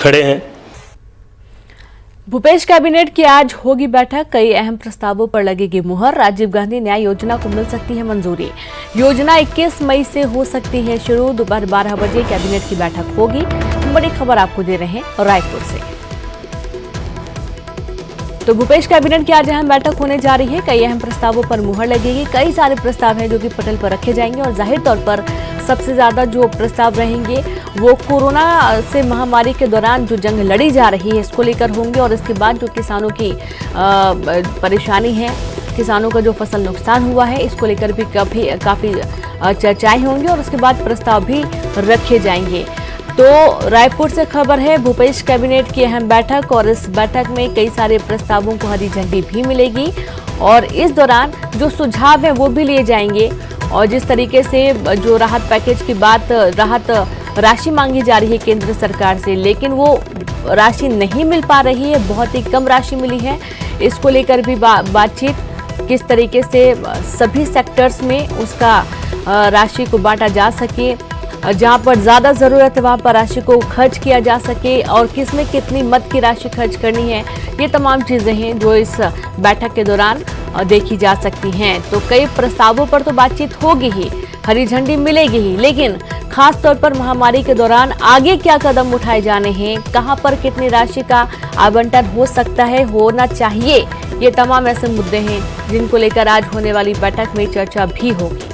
खड़े हैं। भूपेश कैबिनेट की आज होगी बैठक। कई अहम प्रस्तावों पर लगेगी मुहर। राजीव गांधी न्याय योजना को मिल सकती है मंजूरी। योजना 21 मई से हो सकती है शुरू। दोपहर 12 बजे कैबिनेट की बैठक होगी। बड़ी खबर आपको दे रहे हैं रायपुर से। तो भूपेश कैबिनेट की आज अहम बैठक होने जा रही है। कई अहम प्रस्तावों पर मुहर लगेगी। कई सारे प्रस्ताव हैं जो कि पटल पर रखे जाएंगे और जाहिर तौर पर सबसे ज्यादा जो प्रस्ताव रहेंगे वो कोरोना से महामारी के दौरान जो जंग लड़ी जा रही है इसको लेकर होंगे और इसके बाद जो किसानों की परेशानी है, किसानों का जो फसल नुकसान हुआ है इसको लेकर भी काफी चर्चाएं होंगी और उसके बाद प्रस्ताव भी रखे जाएंगे। तो रायपुर से खबर है भूपेश कैबिनेट की अहम बैठक और इस बैठक में कई सारे प्रस्तावों को हरी झंडी भी मिलेगी और इस दौरान जो सुझाव है वो भी लिए जाएंगे। और जिस तरीके से जो राहत पैकेज की बात, राहत राशि मांगी जा रही है केंद्र सरकार से, लेकिन वो राशि नहीं मिल पा रही है, बहुत ही कम राशि मिली है। इसको लेकर भी बातचीत, किस तरीके से सभी सेक्टर्स में उसका राशि को बांटा जा सके, जहां पर ज्यादा जरूरत है वहां पर राशि को खर्च किया जा सके और किसमें कितनी मद की राशि खर्च करनी है, ये तमाम चीजें हैं जो इस बैठक के दौरान देखी जा सकती हैं। तो कई प्रस्तावों पर तो बातचीत होगी ही, हरी झंडी मिलेगी ही, लेकिन खास तौर पर महामारी के दौरान आगे क्या कदम उठाए जाने हैं, कहां पर कितनी राशि का आवंटन हो सकता है, होना चाहिए, ये तमाम ऐसे मुद्दे हैं जिनको लेकर आज होने वाली बैठक में चर्चा भी होगी।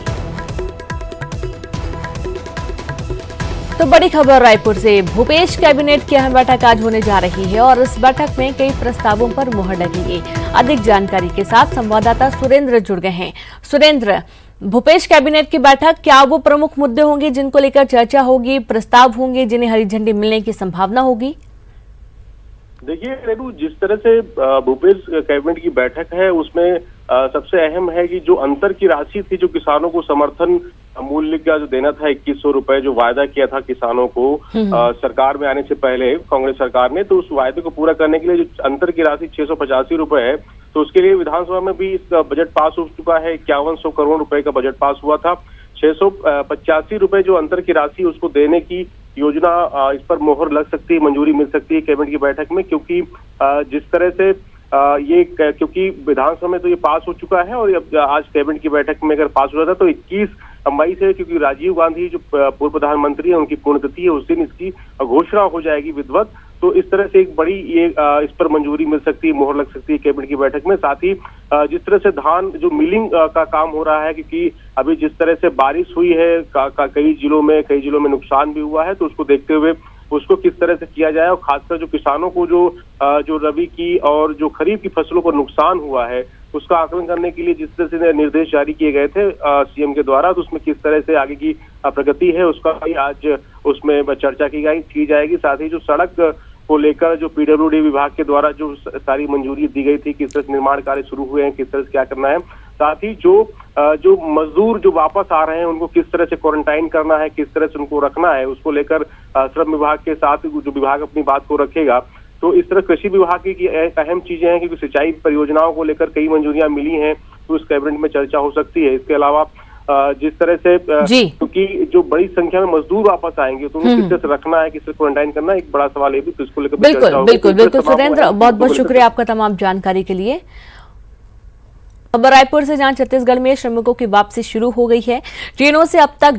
तो बड़ी खबर रायपुर से, भूपेश कैबिनेट की अहम बैठक आज होने जा रही है और इस बैठक में कई प्रस्तावों पर मुहर लगेगी। अधिक जानकारी के साथ संवाददाता सुरेंद्र जुड़ गए हैं। सुरेंद्र, भूपेश कैबिनेट की बैठक, क्या वो प्रमुख मुद्दे होंगे जिनको लेकर चर्चा होगी, प्रस्ताव होंगे जिन्हें हरी झंडी मिलने की संभावना होगी? देखिए रेणु, जिस तरह से भूपेश कैबिनेट की बैठक है उसमें सबसे अहम है कि जो अंतर की राशि थी, जो किसानों को समर्थन मूल्य का जो देना था 2100 रुपए, जो वायदा किया था किसानों को सरकार में आने से पहले कांग्रेस सरकार ने, तो उस वायदे को पूरा करने के लिए जो अंतर की राशि 685 रुपए है, तो उसके लिए विधानसभा में भी इसका बजट पास हो चुका है। 5100 करोड़ रुपए का बजट पास हुआ था। 685 रुपए जो अंतर की राशि उसको देने की योजना, इस पर मोहर लग सकती है, मंजूरी मिल सकती है कैबिनेट की बैठक में, क्योंकि जिस तरह से क्योंकि विधानसभा में तो ये पास हो चुका है और अब आज कैबिनेट की बैठक में अगर पास हो जाता तो 21 मई से, क्योंकि राजीव गांधी जो पूर्व प्रधानमंत्री है उनकी पुण्यतिथि है, उस दिन इसकी घोषणा हो जाएगी विधिवत। तो इस तरह से एक बड़ी इस पर मंजूरी मिल सकती है, मोहर लग सकती है कैबिनेट की बैठक में। साथ ही जिस तरह से धान जो मिलिंग का काम हो रहा है, क्योंकि अभी जिस तरह से बारिश हुई है कई जिलों में नुकसान भी हुआ है, तो उसको देखते हुए उसको किस तरह से किया जाए और खासकर जो किसानों को जो रबी की और जो खरीफ की फसलों को नुकसान हुआ है उसका आकलन करने के लिए जिस तरह से निर्देश जारी किए गए थे सीएम के द्वारा, तो उसमें किस तरह से आगे की प्रगति है उसका भी आज उसमें चर्चा की जाएगी। साथ ही जो सड़क को लेकर जो पीडब्ल्यूडी विभाग के द्वारा जो सारी मंजूरी दी गई थी, किस तरह से निर्माण कार्य शुरू हुए हैं, किस तरह से क्या करना है, साथ ही जो मजदूर जो वापस आ रहे हैं उनको किस तरह से क्वारंटाइन करना है, किस तरह से उनको रखना है, उसको लेकर श्रम विभाग के साथ जो विभाग अपनी बात को रखेगा। तो इस तरह कृषि विभाग की अहम चीजें हैं, क्योंकि सिंचाई परियोजनाओं को लेकर कई मंजूरियां मिली हैं, तो इस कैबिनेट में चर्चा हो सकती है। इसके अलावा जिस तरह से क्योंकि जो बड़ी संख्या में मजदूर वापस आएंगे तो उनको किस तरह से रखना है, किस तरह क्वारंटाइन करना है, एक बड़ा सवाल है भी, तो इसको लेकर बिल्कुल सुरेंद्र, बहुत बहुत शुक्रिया आपका तमाम जानकारी के लिए। अब रायपुर से, जहां छत्तीसगढ़ में श्रमिकों की वापसी शुरू हो गई है, ट्रेनों से अब तक